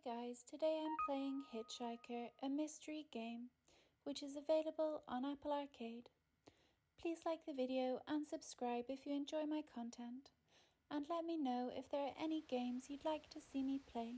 guys, today I'm playing Hitchhiker, a mystery game, which is available on Apple Arcade. Please like the video and subscribe if you enjoy my content, and let me know if there are any games you'd like to see me play.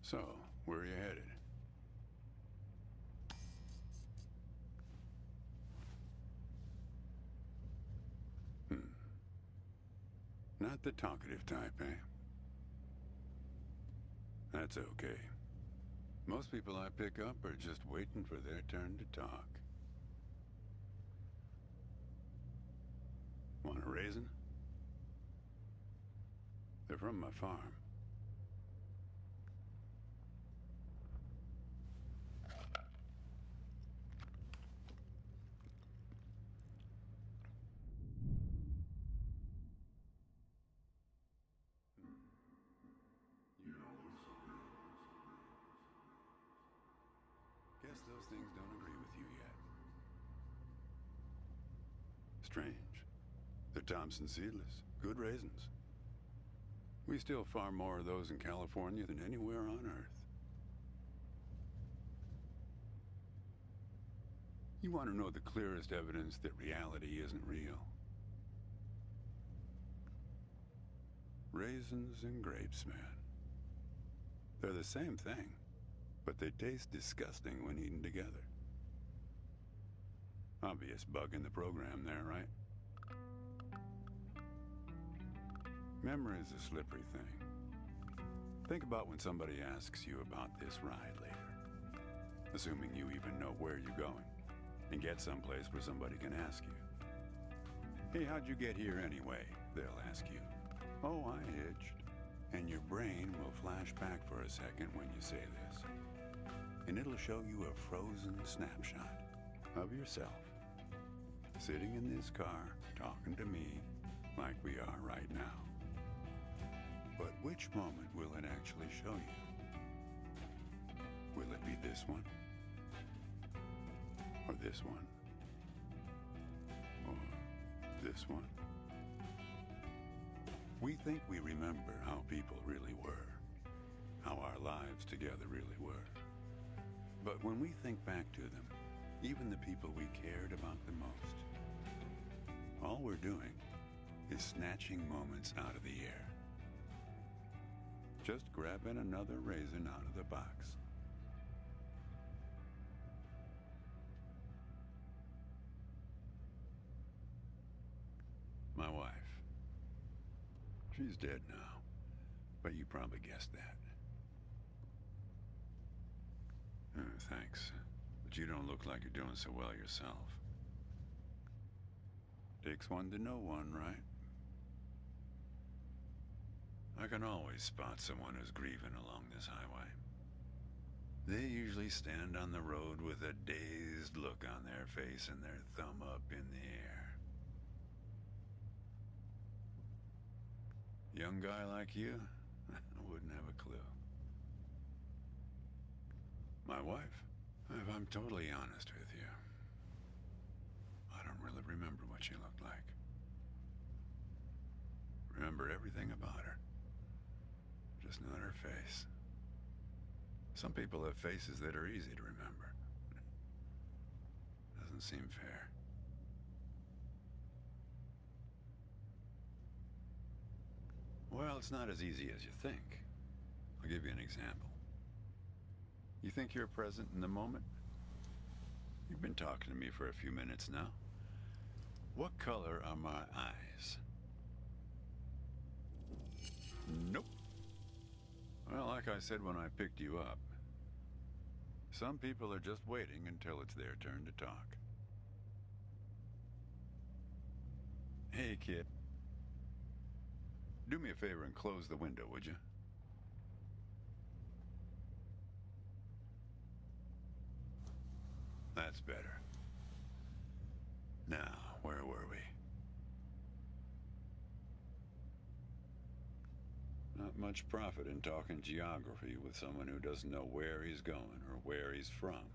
So, where are you headed? Not the talkative type, eh? That's okay. Most people I pick up are just waiting for their turn to talk. Want a raisin? They're from my farm. Guess those things don't agree with you yet. Strange. They're Thompson seedless. Good raisins. We still farm more of those in California than anywhere on Earth. You want to know the clearest evidence that reality isn't real? Raisins and grapes, man. They're the same thing, but they taste disgusting when eaten together. Obvious bug in the program there, right? Memory is a slippery thing. Think about when somebody asks you about this ride later, assuming you even know where you're going, and get someplace where somebody can ask you. Hey, how'd you get here anyway? They'll ask you. Oh, I hitched. And your brain will flash back for a second when you say this. And it'll show you a frozen snapshot of yourself, sitting in this car, talking to me like we are right now. But which moment will it actually show you? Will it be this one? Or this one? Or this one? We think we remember how people really were, how our lives together really were. But when we think back to them, even the people we cared about the most, all we're doing is snatching moments out of the air. Just grabbing another raisin out of the box. My wife. She's dead now, but you probably guessed that. Thanks, but you don't look like you're doing so well yourself. Takes one to know one, right? I can always spot someone who's grieving along this highway. They usually stand on the road with a dazed look on their face and their thumb up in the air. Young guy like you, I wouldn't have a clue. My wife, if I'm totally honest with you, don't really remember what she looked like. Remember everything about her. Just not her face. Some people have faces that are easy to remember. Doesn't seem fair. Well, it's not as easy as you think. I'll give you an example. You think you're present in the moment? You've been talking to me for a few minutes now. What color are my eyes? Nope. Well, like I said when I picked you up, some people are just waiting until it's their turn to talk. Hey, kid. Do me a favor and close the window, would you? That's better. Now, where were we? Not much profit in talking geography with someone who doesn't know where he's going or where he's from.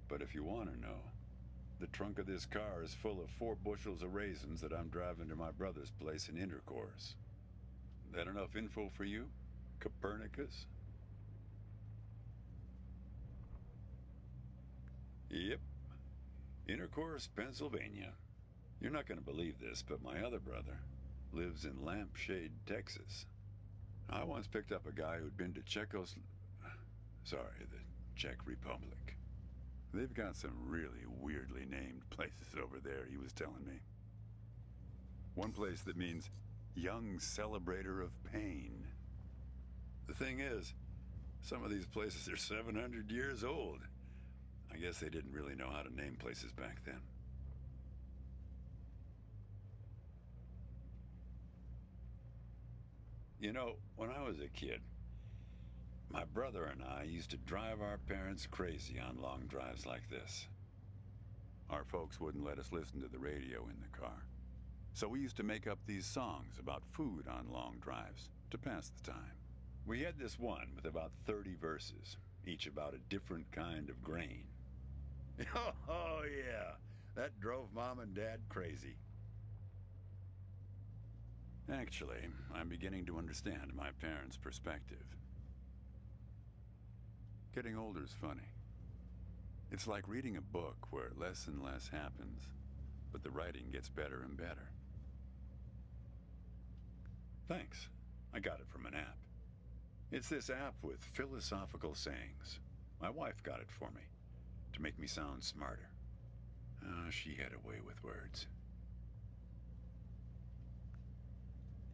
But if you want to know, the trunk of this car is full of 4 bushels of raisins that I'm driving to my brother's place in Intercourse. That enough info for you, Copernicus? Yep. Intercourse, Pennsylvania. You're not going to believe this, but my other brother lives in Lampshade, Texas. I once picked up a guy who'd been to the Czech Republic. They've got some really weirdly named places over there, he was telling me. One place that means young celebrator of pain. The thing is, some of these places are 700 years old. I guess they didn't really know how to name places back then. You know, when I was a kid, my brother and I used to drive our parents crazy on long drives like this. Our folks wouldn't let us listen to the radio in the car. So we used to make up these songs about food on long drives to pass the time. We had this one with about 30 verses, each about a different kind of grain. Oh, yeah, that drove Mom and Dad crazy. Actually, I'm beginning to understand my parents' perspective. Getting older's funny. It's like reading a book where less and less happens, but the writing gets better and better. Thanks. I got it from an app. It's this app with philosophical sayings. My wife got it for me, to make me sound smarter. She had a way with words.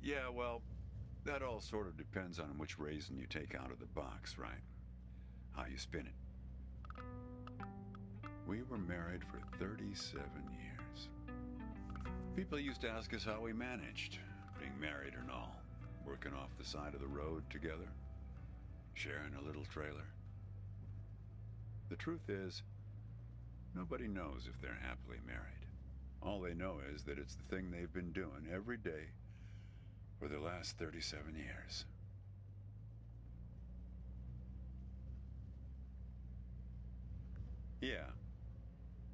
Yeah, well, that all sort of depends on which raisin you take out of the box, right? How you spin it. We were married for 37 years. People used to ask us how we managed, being married and all, working off the side of the road together, sharing a little trailer. The truth is, nobody knows if they're happily married. All they know is that it's the thing they've been doing every day for the last 37 years. Yeah,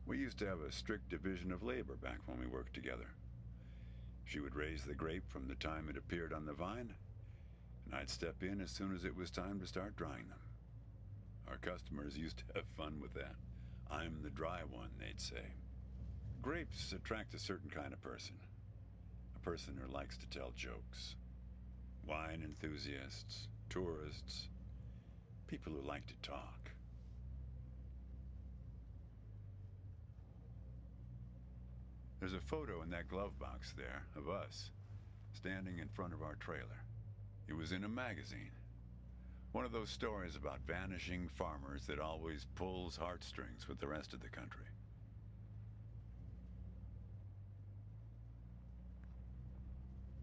we used to have a strict division of labor back when we worked together. She would raise the grape from the time it appeared on the vine, and I'd step in as soon as it was time to start drying them. Our customers used to have fun with that. I'm the dry one, they'd say. Grapes attract a certain kind of person. A person who likes to tell jokes. Wine enthusiasts, tourists, people who like to talk. There's a photo in that glove box there of us, standing in front of our trailer. It was in a magazine. One of those stories about vanishing farmers that always pulls heartstrings with the rest of the country.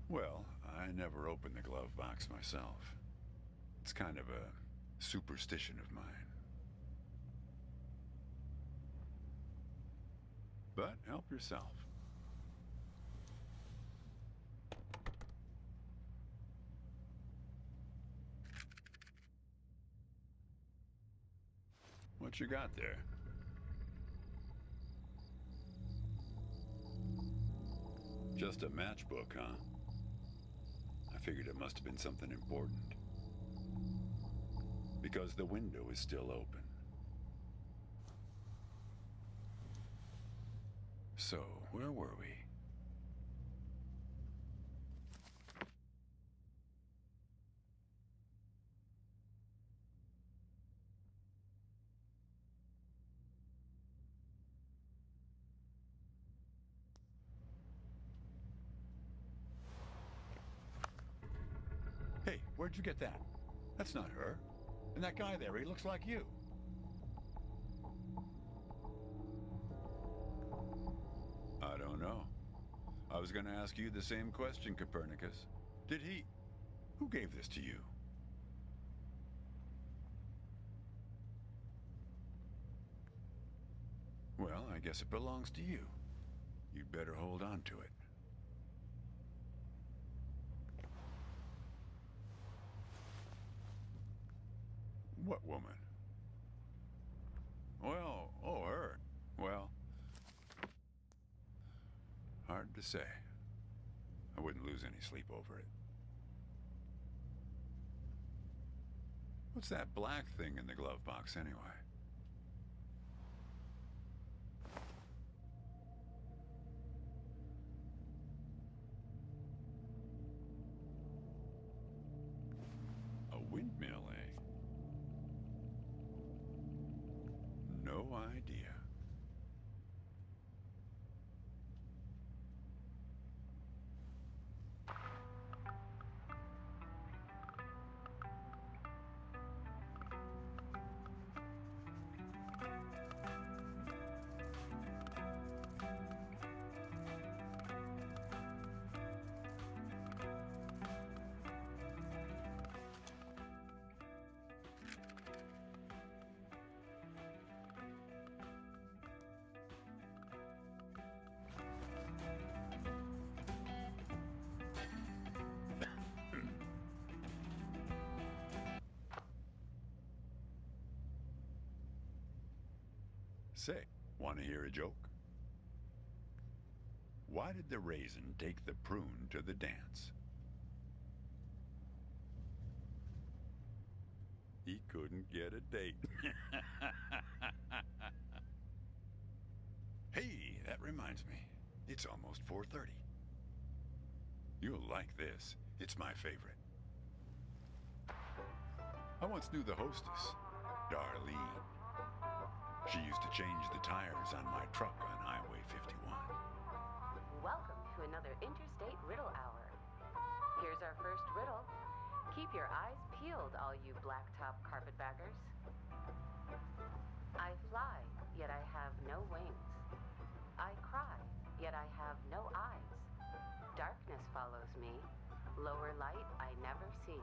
Well, I never opened the glove box myself. It's kind of a superstition of mine. But help yourself. What you got there? Just a matchbook, huh? I figured it must have been something important. Because the window is still open. So, where were we? Hey, where'd you get that? That's not her. And that guy there, he looks like you. I don't know. I was going to ask you the same question, Copernicus. Did he... Who gave this to you? Well, I guess it belongs to you. You'd better hold on to it. What woman? Well, oh, her. Well, hard to say. I wouldn't lose any sleep over it. What's that black thing in the glove box, anyway? A windmill, eh? No idea. Say, want to hear a joke? Why did the raisin take the prune to the dance? He couldn't get a date. Hey, that reminds me. It's almost 4:30. You'll like this. It's my favorite. I once knew the hostess, Darlene. She used to change the tires on my truck on Highway 51. Welcome to another Interstate Riddle Hour. Here's our first riddle. Keep your eyes peeled, all you blacktop carpetbaggers. I fly, yet I have no wings. I cry, yet I have no eyes. Darkness follows me. Lower light I never see.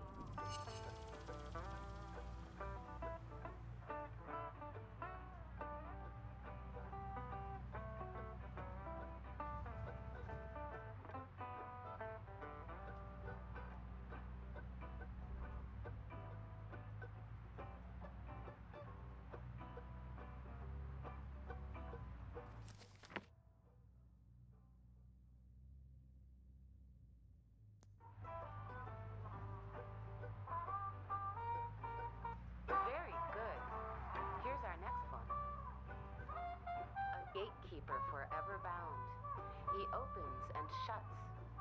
Very good. Here's our next one. A gatekeeper forever bound. He opens and shuts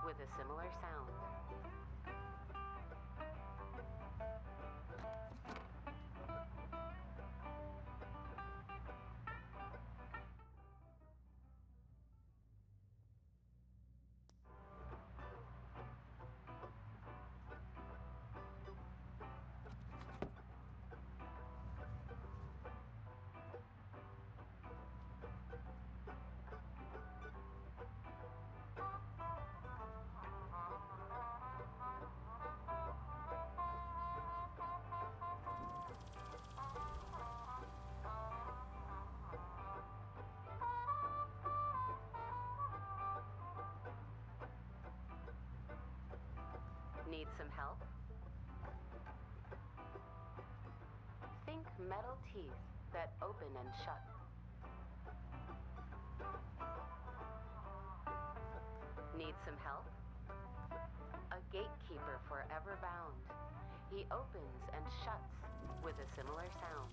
with a similar sound. Need some help? Think metal teeth that open and shut. Need some help? A gatekeeper forever bound. He opens and shuts with a similar sound.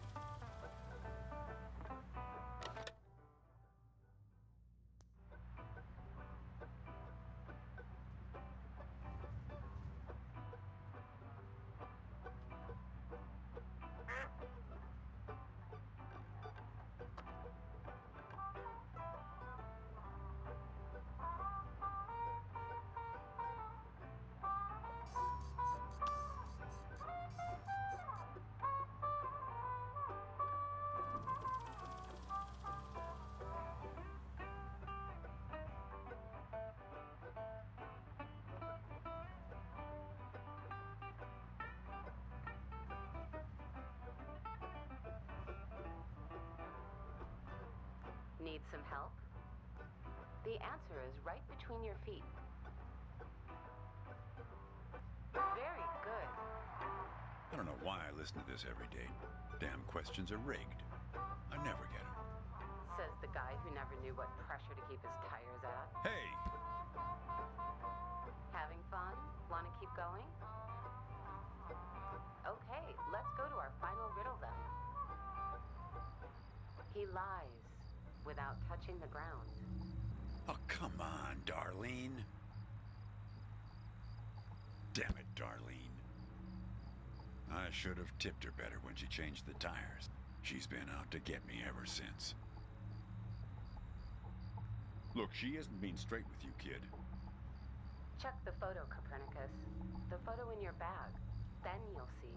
Need some help? The answer is right between your feet. Very good. I don't know why I listen to this every day. Damn questions are rigged. I never get them. Says the guy who never knew what pressure to keep his tires at. Hey! Having fun? Want to keep going? Okay, let's go to our final riddle then. He lies without touching the ground. Oh, come on, Darlene. Damn it, Darlene. I should have tipped her better when she changed the tires. She's been out to get me ever since. Look, she isn't being straight with you, kid. Check the photo, Copernicus. The photo in your bag. Then you'll see.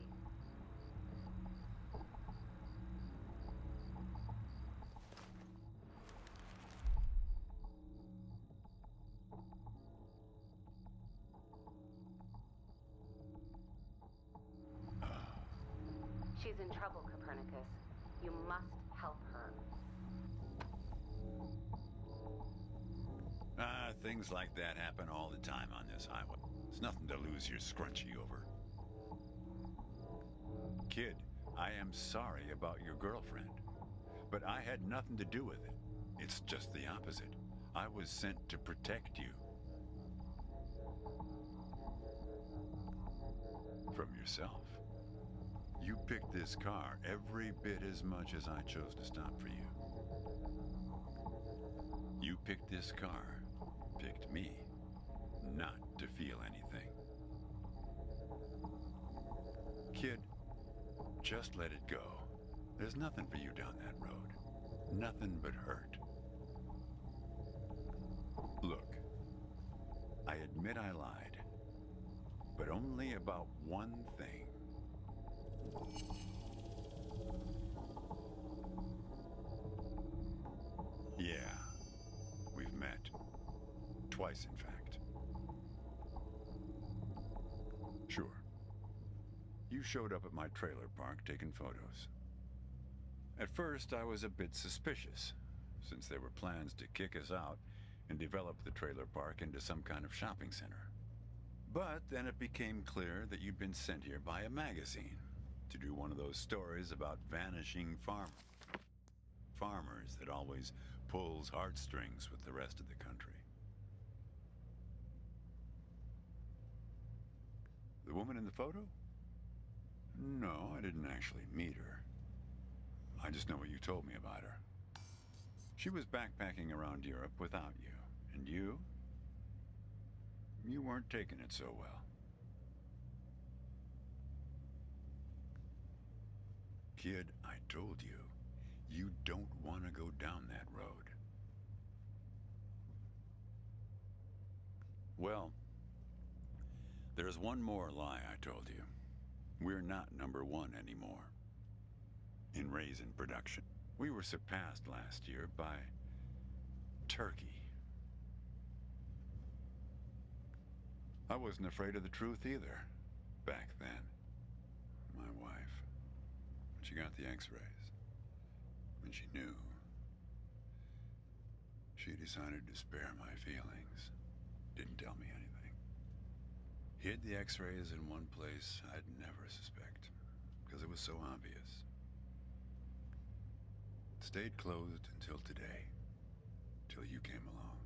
She's in trouble, Copernicus. You must help her. Things like that happen all the time on this highway. It's nothing to lose your scrunchie over. Kid, I am sorry about your girlfriend, but I had nothing to do with it. It's just the opposite. I was sent to protect you. From yourself. You picked this car every bit as much as I chose to stop for you. You picked this car, picked me, not to feel anything. Kid, just let it go. There's nothing for you down that road. Nothing but hurt. Look, I admit I lied, but only about one thing. Yeah, we've met. Twice, in fact. Sure. You showed up at my trailer park taking photos. At first, I was a bit suspicious, since there were plans to kick us out and develop the trailer park into some kind of shopping center. But then it became clear that you'd been sent here by a magazine to do one of those stories about vanishing farmers that always pulls heartstrings with the rest of the country. The woman in the photo? No, I didn't actually meet her. I just know what you told me about her. She was backpacking around Europe without you. And you weren't taking it so well. Kid, I told you, you don't want to go down that road. Well, there's one more lie I told you. We're not number one anymore. In raisin production. We were surpassed last year by turkey. I wasn't afraid of the truth either, back then. My wife, when she got the x-rays, when she knew, she decided to spare my feelings. Didn't tell me anything. Hid the x-rays in one place I'd never suspect, because it was so obvious. Stayed closed until today, till you came along.